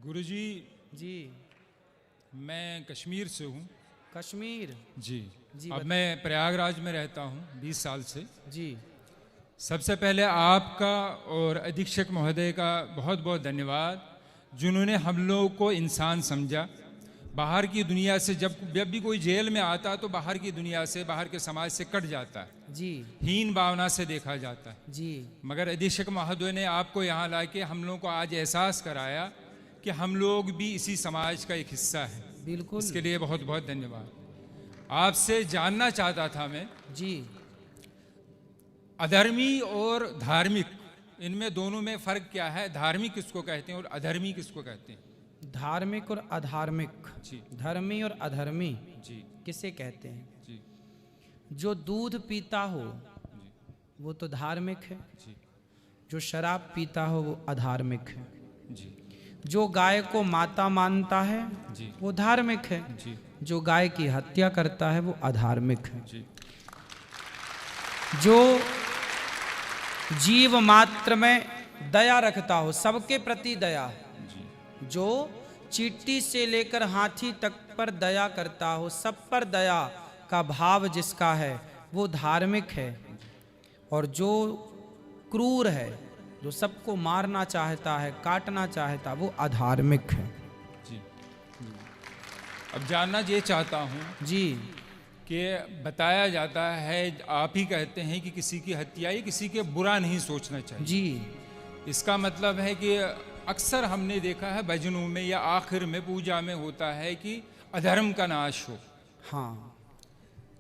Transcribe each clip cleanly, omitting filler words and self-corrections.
गुरुजी जी। मैं कश्मीर से हूँ। कश्मीर जी। जी। अब मैं प्रयागराज में रहता हूँ 20 साल से। जी। सबसे पहले आपका और अधीक्षक महोदय का बहुत बहुत धन्यवाद, जिन्होंने हम लोगों को इंसान समझा। बाहर की दुनिया से जब भी कोई जेल में आता तो बाहर की दुनिया से, बाहर के समाज से कट जाता है, जी। हीन भावना से देखा जाता है। जी। मगर अधीक्षक महोदय ने आपको यहाँ लाके हम लोगों को आज एहसास कराया कि हम लोग भी इसी समाज का एक हिस्सा है। बिल्कुल। इसके लिए बहुत बहुत धन्यवाद। आपसे जानना चाहता था मैं, जी। अधर्मी और धार्मिक, इनमें दोनों में फर्क क्या है? धार्मिक किसको कहते हैं और अधर्मी किसको कहते हैं? धार्मिक और अधार्मिक, जी धर्मी और अधर्मी जी किसे कहते हैं? जी जो दूध पीता हो जी वो तो धार्मिक है, जी जो शराब पीता हो वो अधार्मिक है, जी जो गाय को माता मानता है जी वो धार्मिक है, जी जो गाय की हत्या करता है वो अधार्मिक है। जी जो जीव मात्र में दया रखता हो, सबके प्रति दया, जी जो चींटी से लेकर हाथी तक पर दया करता हो, सब पर दया का भाव जिसका है वो धार्मिक है। और जो क्रूर है, जो सबको मारना चाहता है, काटना चाहता, वो अधार्मिक है। जी। अब जानना ये चाहता हूँ जी। कि बताया जाता है, आप ही कहते हैं कि किसी की हत्या या किसी के बुरा नहीं सोचना चाहिए। जी। इसका मतलब है कि अक्सर हमने देखा है भजनों में या आखिर में पूजा में होता है कि अधर्म का नाश हो। हाँ।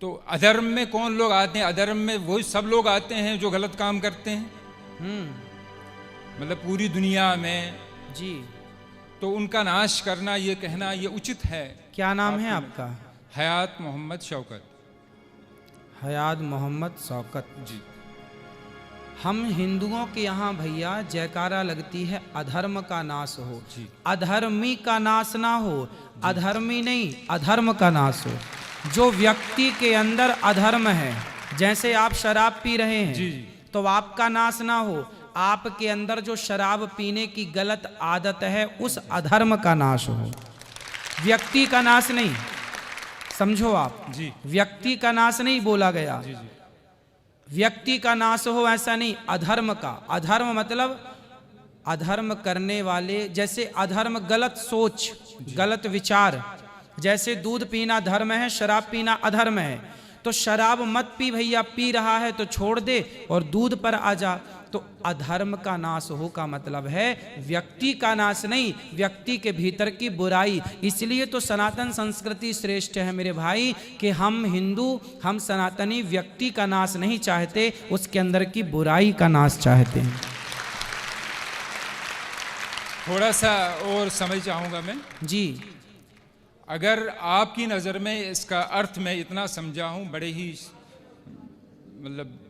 तो अधर्म में कौन लोग आते हैं? अधर्म में वही सब लोग आते हैं जो गलत काम करते हैं, मतलब पूरी दुनिया में। जी। तो उनका नाश करना, ये कहना ये उचित है? क्या नाम है आपका? हयात मोहम्मद शौकत। हयात मोहम्मद शौकत जी। हम हिंदुओं के यहाँ भैया जयकारा लगती है अधर्म का नाश हो, जी। अधर्मी का नाश ना हो। अधर्मी नहीं, अधर्म का नाश हो। जो व्यक्ति के अंदर अधर्म है, जैसे आप शराब पी रहे हैं, जी जी तो आपका नाश ना हो, आपके अंदर जो शराब पीने की गलत आदत है उस अधर्म का नाश हो, व्यक्ति का नाश नहीं। समझो आप, जी व्यक्ति का नाश नहीं बोला गया, जी जी व्यक्ति का नाश हो ऐसा नहीं, अधर्म का। अधर्म मतलब अधर्म करने वाले, जैसे अधर्म गलत सोच, गलत विचार। जैसे दूध पीना धर्म है, शराब पीना अधर्म है। तो शराब मत पी भैया, पी रहा है तो छोड़ दे और दूध पर आ जा। तो अधर्म का नाश हो का मतलब है व्यक्ति का नाश नहीं, व्यक्ति के भीतर की बुराई। इसलिए तो सनातन संस्कृति श्रेष्ठ है मेरे भाई, कि हम हिंदू, हम सनातनी व्यक्ति का नाश नहीं चाहते, उसके अंदर की बुराई का नाश चाहते हैं। थोड़ा सा और समझ चाहूँगा मैं। जी। अगर आपकी नज़र में इसका अर्थ मैं इतना समझा हूँ, बड़े ही मतलब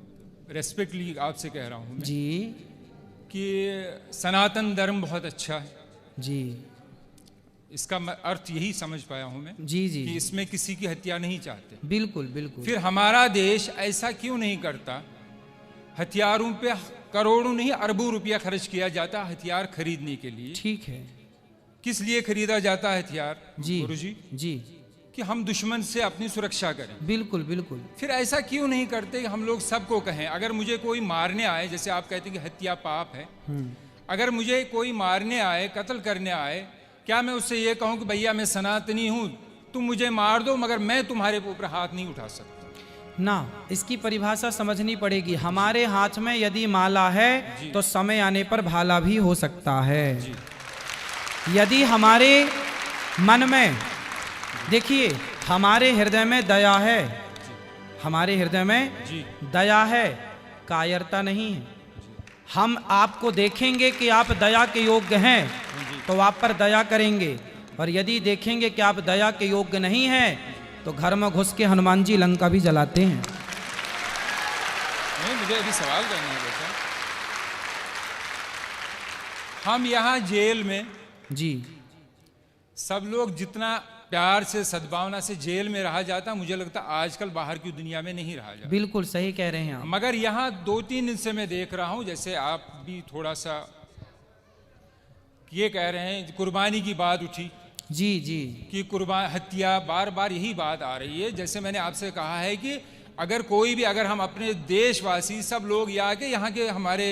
रेस्पेक्टली आपसे कह रहा हूँ मैं, जी। कि सनातन धर्म बहुत अच्छा है। जी। इसका अर्थ यही समझ पाया हूँ मैं। जी। जी। कि इसमें किसी की हत्या नहीं चाहते। बिल्कुल बिल्कुल। फिर हमारा देश ऐसा क्यों नहीं करता? हथियारों पे करोड़ों नहीं अरबों रुपया खर्च किया जाता हथियार खरीदने के लिए। ठीक है। किस लिए खरीदा जाता है हथियार? जी। गुरुजी, जी। कि हम दुश्मन से अपनी सुरक्षा करें। बिल्कुल बिल्कुल। फिर ऐसा क्यों नहीं करते कि हम लोग सबको कहें, अगर मुझे कोई मारने आए, जैसे आप कहते हैं कि हत्या पाप है, अगर मुझे कोई मारने आए, कत्ल करने आए, क्या मैं उससे ये कहूं कि भैया मैं सनातनी हूं, तुम मुझे मार दो मगर मैं तुम्हारे ऊपर हाथ नहीं उठा सकता? ना, इसकी परिभाषा समझनी पड़ेगी। हमारे हाथ में यदि माला है तो समय आने पर भाला भी हो सकता है। जी। यदि हमारे मन में, देखिए हमारे हृदय में दया है, हमारे हृदय में जी दया है, कायरता नहीं है। हम आपको देखेंगे कि आप दया के योग्य हैं तो आप पर दया करेंगे, और यदि देखेंगे कि आप दया के योग्य नहीं हैं तो घर में घुस के हनुमान जी लंका भी जलाते हैं। नहीं, मुझे अभी सवाल करना है बेटा। हम यहाँ जेल में जी। सब लोग जितना प्यार से, सद्भावना से जेल में रहा जाता, मुझे लगता आजकल बाहर की दुनिया में नहीं रहा जाता। बिल्कुल सही कह रहे हैं आप। मगर यहाँ 2-3 दिन से मैं देख रहा हूँ, जैसे आप भी थोड़ा सा ये कह रहे हैं कुर्बानी की बात उठी जी जी कि कुर्बान हत्या, बार बार यही बात आ रही है। जैसे मैंने आपसे कहा है कि अगर कोई भी, अगर हम अपने देशवासी सब लोग यहाँ के हमारे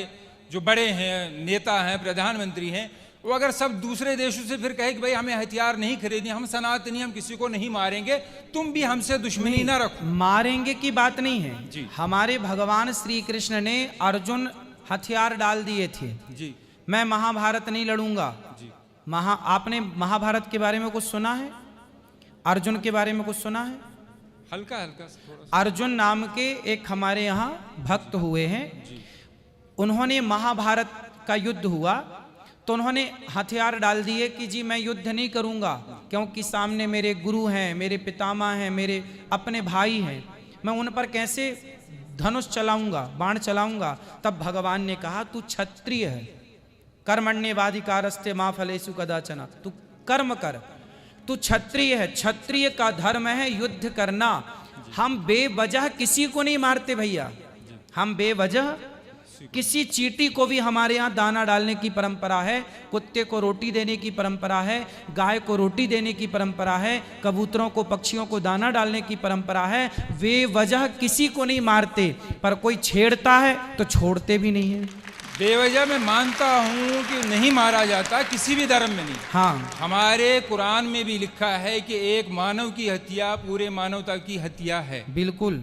जो बड़े हैं, नेता हैं, प्रधानमंत्री हैं, वो अगर सब दूसरे देशों से फिर कहे कि भाई हमें हथियार नहीं खरीदने, हम सनातनी, हम किसी को नहीं मारेंगे, तुम भी हमसे दुश्मनी ना रखो। मारेंगे की बात नहीं है जी। हमारे भगवान श्री कृष्ण ने अर्जुन हथियार डाल दिए थे, जी मैं महाभारत नहीं लड़ूंगा। जी आपने महाभारत के बारे में कुछ सुना है? अर्जुन के बारे में कुछ सुना है? हल्का हल्का थोड़ा सा। अर्जुन नाम के एक हमारे यहाँ भक्त हुए हैं, उन्होंने महाभारत का युद्ध हुआ तो उन्होंने हथियार डाल दिए कि जी मैं युद्ध नहीं करूंगा, क्योंकि सामने मेरे गुरु हैं, मेरे पितामह हैं, मेरे अपने भाई हैं, मैं उन पर कैसे धनुष चलाऊंगा, बाण चलाऊंगा। तब भगवान ने कहा तू क्षत्रिय है, कर्मण्येवाधिकारस्ते मा फलेषु कदाचन, तू कर्म कर, तू क्षत्रिय है, क्षत्रिय का धर्म है युद्ध करना। हम बेवजह किसी को नहीं मारते भैया, हम बेवजह किसी चींटी को भी हमारे यहाँ दाना डालने की परंपरा है, कुत्ते को रोटी देने की परंपरा है, गाय को रोटी देने की परंपरा है, कबूतरों को, पक्षियों को दाना डालने की परंपरा है। वे वजह किसी को नहीं मारते, पर कोई छेड़ता है तो छोड़ते भी नहीं है। बेवजह मैं मानता हूँ कि नहीं मारा जाता, किसी भी धर्म में नहीं। हाँ, हमारे कुरान में भी लिखा है कि एक मानव की हत्या पूरे मानवता की हत्या है। बिल्कुल।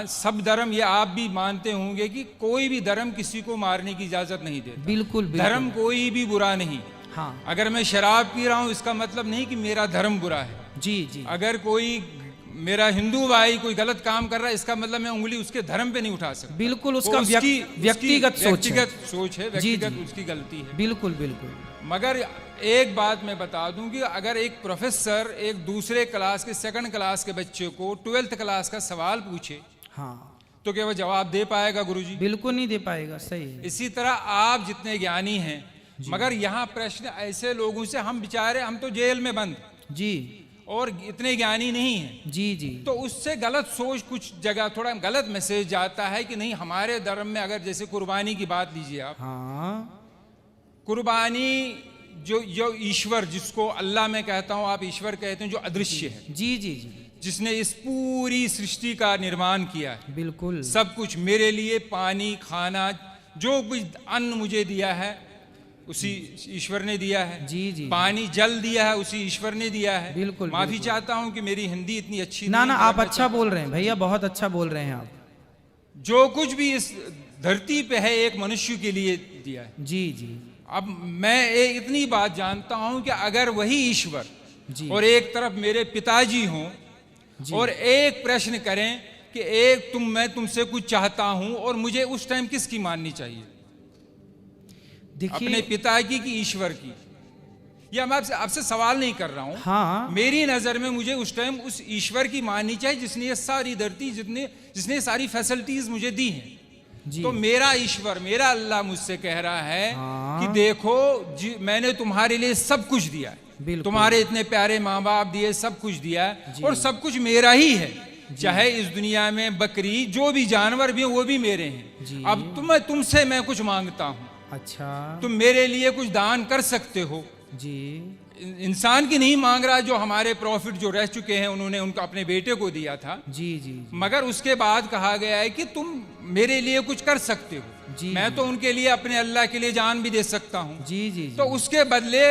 सब धर्म, ये आप भी मानते होंगे कि कोई भी धर्म किसी को मारने की इजाजत नहीं देता। बिल्कुल, बिल्कुल। धर्म कोई भी बुरा नहीं। हाँ। अगर मैं शराब पी रहा हूँ इसका मतलब नहीं कि मेरा धर्म बुरा है। जी जी। अगर कोई मेरा हिंदू भाई कोई गलत काम कर रहा है, इसका मतलब मैं उंगली उसके धर्म पे नहीं उठा सकता। बिल्कुल, उसका व्यक्तिगत सोच है, जी, व्यक्तिगत उसकी गलती है। बिल्कुल बिल्कुल। मगर एक बात मैं बता दूं कि अगर एक प्रोफेसर एक दूसरे क्लास के, सेकंड क्लास के बच्चे को 12th क्लास का सवाल पूछे, हाँ, तो क्या वो जवाब दे पाएगा गुरुजी? बिल्कुल नहीं दे पाएगा। सही है। इसी तरह आप जितने ज्ञानी हैं, मगर यहाँ प्रश्न ऐसे लोगों से, हम बेचारे, हम तो जेल में बंद जी, और इतने ज्ञानी नहीं हैं। जी जी। तो उससे गलत सोच, कुछ जगह थोड़ा गलत मैसेज जाता है कि नहीं हमारे धर्म में, अगर जैसे कुर्बानी की बात लीजिए आप, हाँ, कुर्बानी जो ईश्वर, जिसको अल्लाह मैं कहता हूँ, आप ईश्वर कहते हैं, जो अदृश्य है, जी जी जी, जिसने इस पूरी सृष्टि का निर्माण किया है, बिल्कुल सब कुछ मेरे लिए, पानी, खाना, जो कुछ अन्न मुझे दिया है उसी ईश्वर ने दिया है। जी जी। पानी, जल दिया है उसी ईश्वर ने दिया है। बिल्कुल। माफी चाहता हूँ कि मेरी हिंदी इतनी अच्छी ना ना, आप अच्छा बोल रहे हैं भैया, बहुत अच्छा बोल रहे हैं आप। जो कुछ भी इस धरती पे है एक मनुष्य के लिए दिया है। जी जी। अब मैं इतनी बात जानता हूँ कि अगर वही ईश्वर जी, और एक तरफ मेरे पिताजी हों और एक प्रश्न करें कि एक मैं तुमसे कुछ चाहता हूं, और मुझे उस टाइम किसकी माननी चाहिए? अपने पिता की कि ईश्वर की? या मैं आपसे सवाल नहीं कर रहा हूं। हाँ, मेरी नजर में मुझे उस टाइम उस ईश्वर की माननी चाहिए जिसने ये सारी धरती, जिसने सारी फैसिलिटीज मुझे दी हैं। तो मेरा ईश्वर, मेरा अल्लाह मुझसे कह रहा है कि देखो मैंने तुम्हारे लिए सब कुछ दिया है, तुम्हारे इतने प्यारे माँ बाप दिए, सब कुछ दिया है, और सब कुछ मेरा ही है। चाहे इस दुनिया में बकरी, जो भी जानवर भी हैं वो भी मेरे हैं। अब तुमसे मैं कुछ मांगता हूँ, अच्छा, तुम मेरे लिए कुछ दान कर सकते हो जी। इंसान की नहीं मांग रहा, जो हमारे प्रॉफिट जो रह चुके हैं उन्होंने उनको अपने बेटे को दिया था। जी जी। मगर उसके बाद कहा गया है कि तुम मेरे लिए कुछ कर सकते हो। जी, मैं तो उनके लिए, अपने अल्लाह के लिए जान भी दे सकता हूँ। जी जी। तो उसके बदले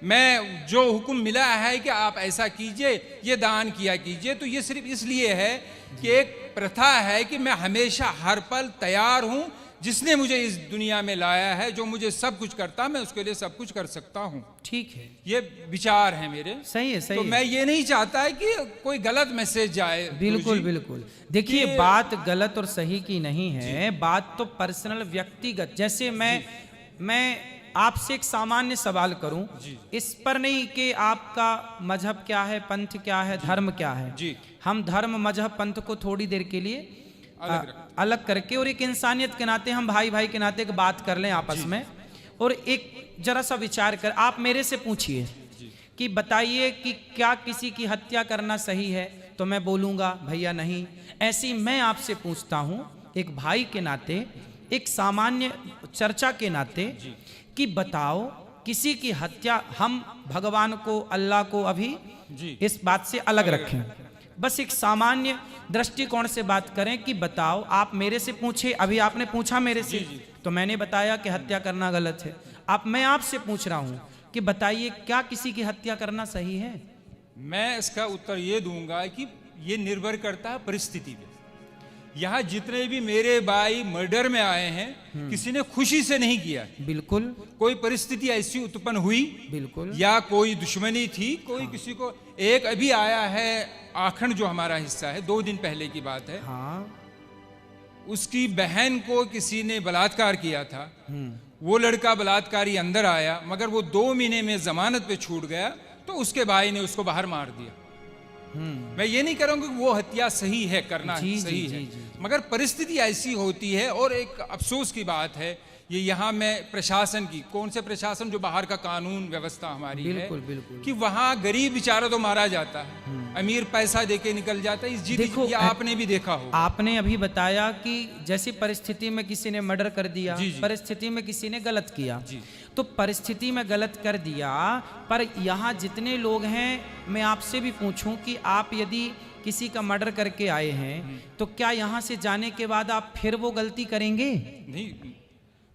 मैं जो हुक्म मिला है कि आप ऐसा कीजिए, ये दान किया कीजिए, तो ये सिर्फ इसलिए है कि एक प्रथा है कि मैं हमेशा हर पल तैयार हूँ, जिसने मुझे इस दुनिया में लाया है, जो मुझे सब कुछ करता, मैं उसके लिए सब कुछ कर सकता हूँ। ठीक है, ये विचार है मेरे। सही है, सही तो है। मैं ये नहीं चाहता है कि कोई गलत मैसेज जाए। बिल्कुल बिल्कुल। देखिए, बात गलत और सही की नहीं है, बात तो पर्सनल, व्यक्तिगत। जैसे मैं आपसे एक सामान्य सवाल करूं, इस पर नहीं कि आपका मजहब क्या है, पंथ क्या है, धर्म क्या है। जी। हम धर्म, मजहब, पंथ को थोड़ी देर के लिए अलग करके, और एक इंसानियत के नाते, हम भाई भाई के नाते एक बात कर लें आपस में, और एक जरा सा विचार कर, आप मेरे से पूछिए कि बताइए कि क्या किसी की हत्या करना सही है, तो मैं बोलूँगा भैया नहीं। ऐसी मैं आपसे पूछता हूँ एक भाई के नाते, एक सामान्य चर्चा के नाते, कि बताओ किसी की हत्या, हम भगवान को, अल्लाह को अभी जी इस बात से अलग रखें, बस एक सामान्य दृष्टिकोण से बात करें कि बताओ, आप मेरे से पूछे, अभी आपने पूछा मेरे से, तो मैंने बताया कि हत्या करना गलत है। मैं आपसे पूछ रहा हूं कि बताइए, क्या किसी की हत्या करना सही है? मैं इसका उत्तर ये दूंगा कि ये निर्भर करता है परिस्थिति पे। यहाँ जितने भी मेरे भाई मर्डर में आए हैं, किसी ने खुशी से नहीं किया, बिल्कुल, कोई परिस्थिति ऐसी उत्पन्न हुई, बिल्कुल, या कोई दुश्मनी थी, कोई किसी को। एक अभी आया है आखंड, जो हमारा हिस्सा है, 2 दिन पहले की बात है, हाँ, उसकी बहन को किसी ने बलात्कार किया था। वो लड़का बलात्कारी अंदर आया, मगर वो 2 महीने में जमानत पे छूट गया, तो उसके भाई ने उसको बाहर मार दिया। मैं ये नहीं कह रहा हूं कि वो हत्या सही है, करना सही है, मगर परिस्थिति ऐसी होती है। और एक अफसोस की बात है, ये यहाँ में प्रशासन की, कौन से प्रशासन, जो बाहर का कानून व्यवस्था हमारी बिल्कुल, है, बिल्कुल, कि वहाँ गरीब बेचारा तो मारा जाता है, अमीर पैसा देके निकल जाता है। इस देखो, ये आपने भी देखा हो। आपने अभी बताया कि जैसी परिस्थिति में किसी ने मर्डर कर दिया, जी, जी। परिस्थिति में किसी ने गलत किया, जी। तो परिस्थिति में गलत कर दिया, पर यहाँ जितने लोग हैं, मैं आपसे भी पूछूं कि आप यदि किसी का मर्डर करके आए हैं, तो क्या यहाँ से जाने के बाद आप फिर वो गलती करेंगे? नहीं,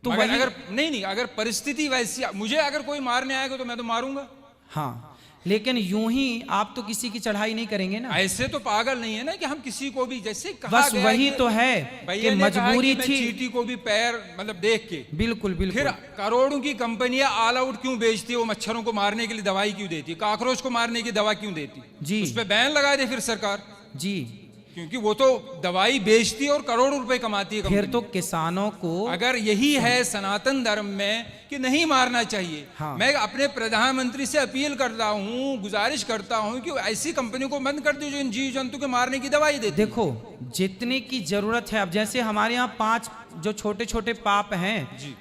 तो मगर वही, अगर नहीं, अगर परिस्थिति वैसी, मुझे अगर कोई मारने आएगा तो मैं तो मारूंगा। हाँ, लेकिन यूं ही आप तो किसी की चढ़ाई नहीं करेंगे ना। ऐसे तो पागल नहीं है ना कि हम किसी को भी, जैसे कहा बस गया वही कि तो है कि मजबूरी मैं थी। चींटी को भी पैर मतलब देख के, बिल्कुल, फिर बिल्कुल, करोड़ों की कंपनियां ऑल आउट क्यों बेचती है? वो मच्छरों को मारने के लिए दवाई क्यों देती है? कॉकरोच को मारने की दवा क्यों देती? जी, उस पर बैन लगा दे फिर सरकार, जी, क्योंकि वो तो दवाई बेचती है और करोड़ों रुपए कमाती है फिर कंपनी। तो किसानों को, अगर यही है सनातन धर्म में कि नहीं मारना चाहिए, हाँ। मैं अपने प्रधानमंत्री से अपील करता हूँ, गुजारिश करता हूँ कि ऐसी कंपनियों को बंद कर दो जो इन जीव जंतु के मारने की दवाई देती है। देखो, जितने की जरूरत है, अब जैसे हमारे यहाँ 5 जो छोटे छोटे पाप हैं,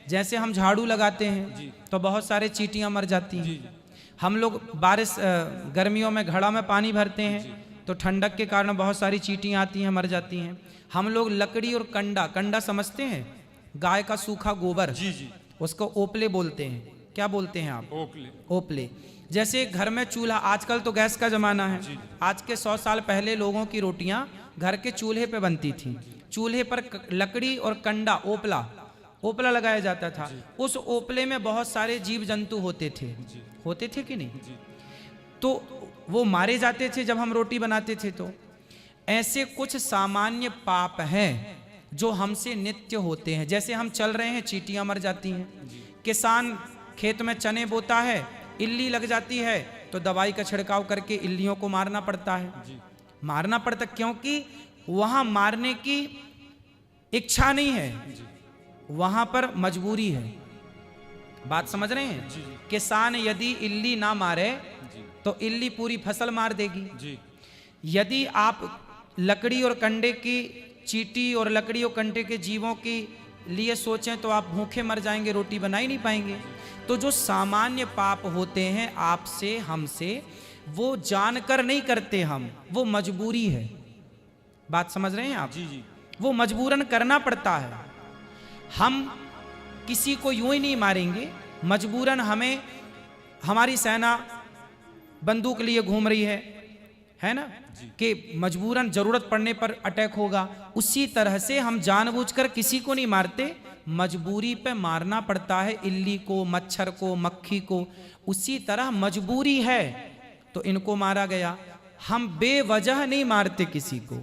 जैसे हम झाड़ू लगाते हैं तो बहुत सारे चींटियां मर जाती हैं। हम लोग बारिश गर्मियों में घड़ा में पानी भरते हैं तो ठंडक के कारण बहुत सारी चींटियां आती हैं, मर जाती हैं। हम लोग लकड़ी और कंडा समझते हैं, गाय का सूखा गोबर, जी जी, उसको ओपले बोलते हैं। क्या बोलते हैं आप? ओकले। ओपले। जैसे घर में चूल्हा, आजकल तो गैस का जमाना है, आज के 100 साल पहले लोगों की रोटियां घर के चूल्हे पे बनती थी। चूल्हे पर लकड़ी और कंडा, ओपला लगाया जाता था। उस ओपले में बहुत सारे जीव जंतु होते थे कि नहीं? तो वो मारे जाते थे जब हम रोटी बनाते थे। तो ऐसे कुछ सामान्य पाप हैं जो हमसे नित्य होते हैं। जैसे हम चल रहे हैं, चींटियां मर जाती हैं। किसान खेत में चने बोता है, इल्ली लग जाती है तो दवाई का छिड़काव करके इल्लियों को मारना पड़ता है। मारना पड़ता क्योंकि वहां मारने की इच्छा नहीं है, वहां पर मजबूरी है। बात समझ रहे हैं? किसान यदि इल्ली ना मारे तो इल्ली पूरी फसल मार देगी। जी। यदि आप लकड़ी और कंडे की, चींटी और लकड़ी और कंडे के जीवों के लिए सोचें तो आप भूखे मर जाएंगे, रोटी बना ही नहीं पाएंगे। तो जो सामान्य पाप होते हैं आपसे, हमसे, वो जानकर नहीं करते हम, वो मजबूरी है। बात समझ रहे हैं आप? जी जी, वो मजबूरन करना पड़ता है। हम किसी को यूं ही नहीं मारेंगे, मजबूरन हमें, हमारी सेना बंदूक लिए घूम रही है ना, कि मजबूरन जरूरत पड़ने पर अटैक होगा। उसी तरह से हम जानबूझकर किसी को नहीं मारते, मजबूरी पे मारना पड़ता है इल्ली को, मच्छर को, मक्खी को। उसी तरह मजबूरी है तो इनको मारा गया। हम बेवजह नहीं मारते किसी को।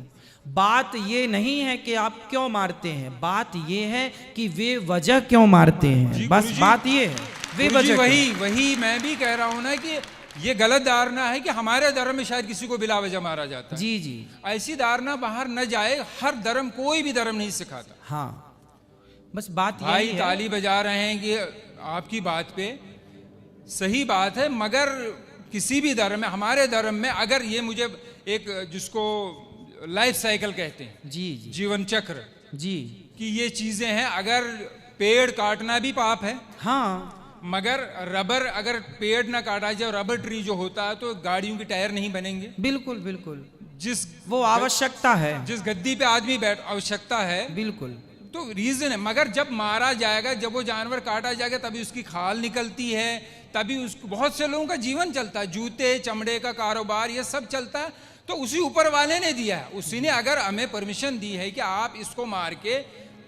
बात ये नहीं है कि आप क्यों मारते हैं, बात ये है कि वे वजह क्यों मारते हैं। बस बात ये है, वे वजह। वही मैं भी कह रहा हूं ना कि ये गलत धारणा है कि हमारे धर्म में शायद किसी को बिला वजह मारा जाता है। जी जी, ऐसी धारणा बाहर न जाए। हर धर्म, कोई भी धर्म नहीं सिखाता। हाँ, बस बात भाई यही है। ताली बजा रहे हैं कि आपकी बात पे सही बात है, मगर किसी भी धर्म में, हमारे धर्म में, अगर ये मुझे एक, जिसको लाइफ साइकिल कहते हैं, जी जी, जीवन चक्र, जी, कि ये चीजें हैं। अगर पेड़ काटना भी पाप है, हाँ, मगर रबर, अगर पेड़ ना काटा जाए, रबर ट्री जो होता है, तो गाड़ियों के टायर नहीं बनेंगे। बिल्कुल बिल्कुल, वो आवश्यकता है, जिस गद्दी पे आदमी बैठ, आवश्यकता है, बिल्कुल। तो रीजन है। मगर जब मारा जाएगा, जब वो जानवर काटा जाएगा, तभी उसकी खाल निकलती है, तभी उसको, बहुत से लोगों का जीवन चलता है, जूते चमड़े का कारोबार ये सब चलता है, तो उसी ऊपर वाले ने दिया है। उसी ने अगर हमें परमिशन दी है कि आप इसको मार के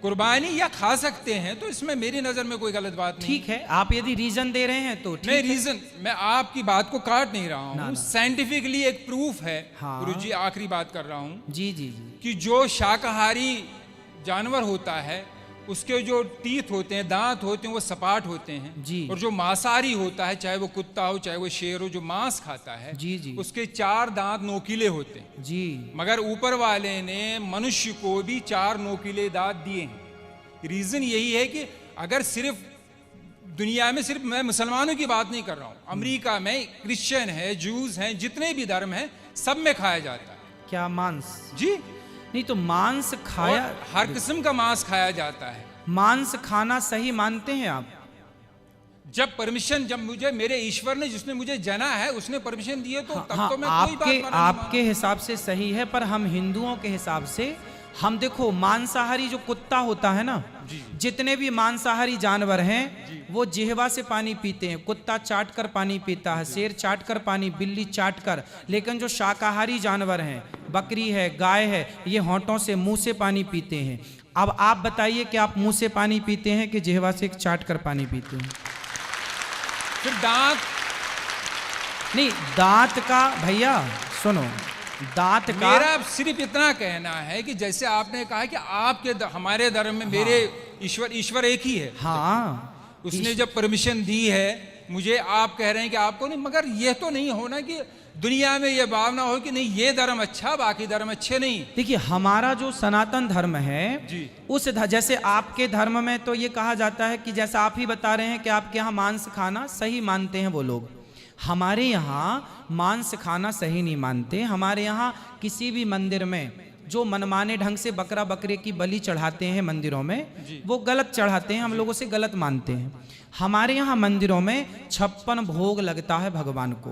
कुर्बानी या खा सकते हैं, तो इसमें मेरी नजर में कोई गलत बात नहीं। ठीक है, आप यदि रीजन दे रहे हैं तो नहीं, रीजन मैं आपकी बात को काट नहीं रहा हूँ, साइंटिफिकली एक प्रूफ है। हाँ। गुरुजी आखिरी बात कर रहा हूँ जी जी जी, कि जो शाकाहारी जानवर होता है उसके जो टीथ होते हैं, दांत होते हैं, वो सपाट होते हैं जी। और जो मांसाहारी होता है, चाहे वो कुत्ता हो चाहे वो शेर हो, जो मांस खाता है जी जी, उसके 4 दांत नोकीले होते हैं जी। मगर ऊपर वाले ने मनुष्य को भी 4 नोकीले दांत दिए हैं। रीजन यही है कि अगर सिर्फ दुनिया में, सिर्फ मैं मुसलमानों की बात नहीं कर रहा हूँ, अमेरिका में क्रिश्चियन है, जूस हैं, जितने भी धर्म हैं सब में खाया जाता है। क्या मांस? जी नहीं तो मांस खाया, और हर किस्म का मांस खाया जाता है। मांस खाना सही मानते हैं आप? जब परमिशन, जब मुझे मेरे ईश्वर ने, जिसने मुझे जना है, उसने परमिशन दी है, तो तब हाँ, तो मैं कोई बात मानने नहीं आपके हिसाब से सही है, पर हम हिंदुओं के हिसाब से, हम देखो मांसाहारी जो कुत्ता होता है ना, जितने भी मांसाहारी जानवर हैं वो जिह्वा से पानी पीते हैं। कुत्ता चाट कर पानी पीता है, शेर चाट कर पानी, बिल्ली चाट कर। लेकिन जो शाकाहारी जानवर हैं, बकरी है, गाय है, ये होंठों से, मुंह से पानी पीते हैं। अब आप बताइए कि आप मुंह से पानी पीते हैं कि जिह्वा से चाट कर पानी पीते हैं? फिर दांत नहीं, दांत का भैया सुनो, दांत का, मेरा सिर्फ इतना कहना है कि जैसे आपने कहा कि आपके हमारे धर्म में मेरे ईश्वर एक ही है। हाँ, उसने जब परमिशन दी है मुझे, आप कह रहे हैं कि आपको नहीं, मगर यह तो नहीं होना कि दुनिया में यह भावना हो कि नहीं ये धर्म अच्छा, बाकी धर्म अच्छे नहीं। देखिए हमारा जो सनातन धर्म है जी, उस जैसे आपके धर्म में तो ये कहा जाता है कि जैसा आप ही बता रहे हैं कि आपके यहाँ मांस खाना सही मानते हैं वो लोग, हमारे यहाँ मांस खाना सही नहीं मानते। हमारे यहाँ किसी भी मंदिर में जो मनमाने ढंग से बकरा बकरे की बलि चढ़ाते हैं मंदिरों में, वो गलत चढ़ाते हैं, हम लोगों से गलत मानते हैं। हमारे यहाँ मंदिरों में 56 भोग लगता है भगवान को,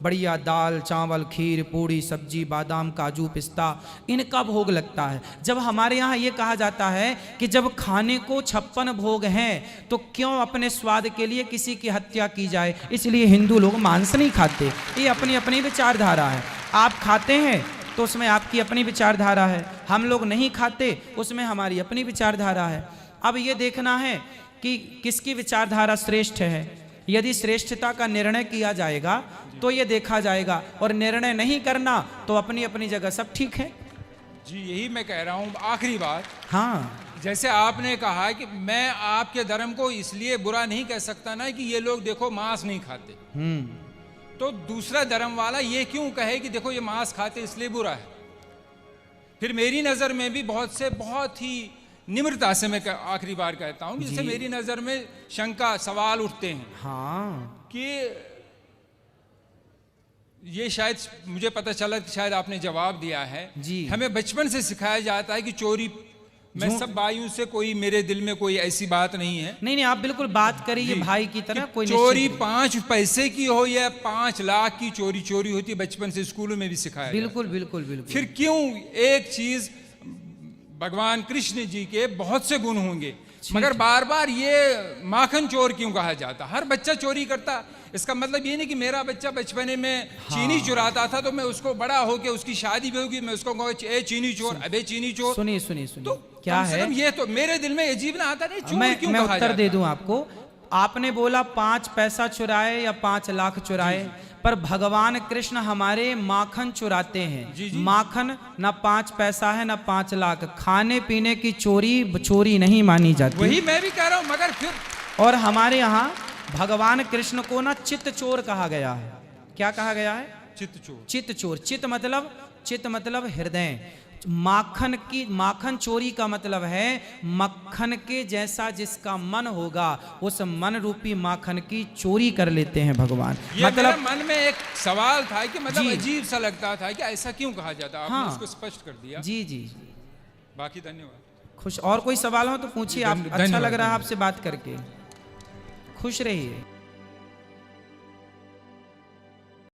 बढ़िया दाल चावल खीर पूड़ी सब्जी बादाम काजू पिस्ता, इनका भोग लगता है। जब हमारे यहाँ ये कहा जाता है कि जब खाने को 56 भोग हैं तो क्यों अपने स्वाद के लिए किसी की हत्या की जाए, इसलिए हिंदू लोग मांस नहीं खाते। ये अपनी अपनी विचारधारा है। आप खाते हैं तो उसमें आपकी अपनी विचारधारा है, हम लोग नहीं खाते उसमें हमारी अपनी विचारधारा है। अब ये देखना है कि किसकी विचारधारा श्रेष्ठ है। यदि श्रेष्ठता का निर्णय किया जाएगा तो ये देखा जाएगा, और निर्णय नहीं करना तो अपनी अपनी जगह सब ठीक है। जी यही मैं कह रहा हूँ। आखिरी बात, हाँ, जैसे आपने कहा कि मैं आपके धर्म को इसलिए बुरा नहीं कह सकता ना कि ये लोग देखो मांस नहीं खाते, तो दूसरा धर्म वाला ये क्यों कहे कि देखो ये मांस खाते इसलिए बुरा है। फिर मेरी नजर में भी बहुत ही निम्रता से मैं आखिरी बार कहता हूं, जैसे मेरी नजर में शंका सवाल उठते हैं, हाँ, कि ये शायद मुझे पता चला कि शायद आपने जवाब दिया है। जी। हमें बचपन से सिखाया जाता है कि चोरी, मैं सब भाइयों से, कोई मेरे दिल में कोई ऐसी बात नहीं है। नहीं आप बिल्कुल बात करिए भाई की तरह। कोई चोरी 5 पैसे की हो या 5 लाख की चोरी होती है, बचपन से स्कूलों में भी सिखाया बिल्कुल बिल्कुल बिल्कुल। फिर क्यों एक चीज, भगवान कृष्ण जी के बहुत से गुण होंगे, मगर बार बार ये माखन चोर क्यों कहा जाता? हर बच्चा चोरी करता, इसका मतलब ये नहीं कि मेरा बच्चा बचपने में चीनी चुराता था तो मैं उसको बड़ा होके उसकी शादी भी होगी मैं उसको कहूँ ए चीनी चोर, अबे चीनी चोर। सुनिए सुनिए सुनिए, तो क्या है ये तो मेरे दिल में अजीब ना आता नहीं, चोर क्यों मैं कहा उत्तर जाता? दे दूं आपको। आपने बोला 5 पैसा चुराए या 5 लाख चुराए, पर भगवान कृष्ण हमारे माखन चुराते हैं। माखन ना 5 पैसा है ना 5 लाख, खाने पीने की चोरी नहीं मानी जाती। वही मैं भी कह रहा हूँ, मगर फिर और हमारे यहाँ भगवान कृष्ण को ना चित्त चोर कहा गया है। क्या कहा गया है? चित्त चोर। चित्त चोर, चित्त मतलब हृदय। माखन चोरी का मतलब है मक्खन के जैसा जिसका मन होगा उस मन रूपी माखन की चोरी कर लेते हैं भगवान। ये मतलब मेरे मन में एक सवाल था कि मतलब अजीब सा लगता था कि ऐसा क्यों कहा जाता। आपने उसको स्पष्ट कर दिया। जी जी, बाकी धन्यवाद। खुश। और कोई सवाल हो तो पूछिए। आप अच्छा लग रहा है आपसे बात करके। खुश रहिए।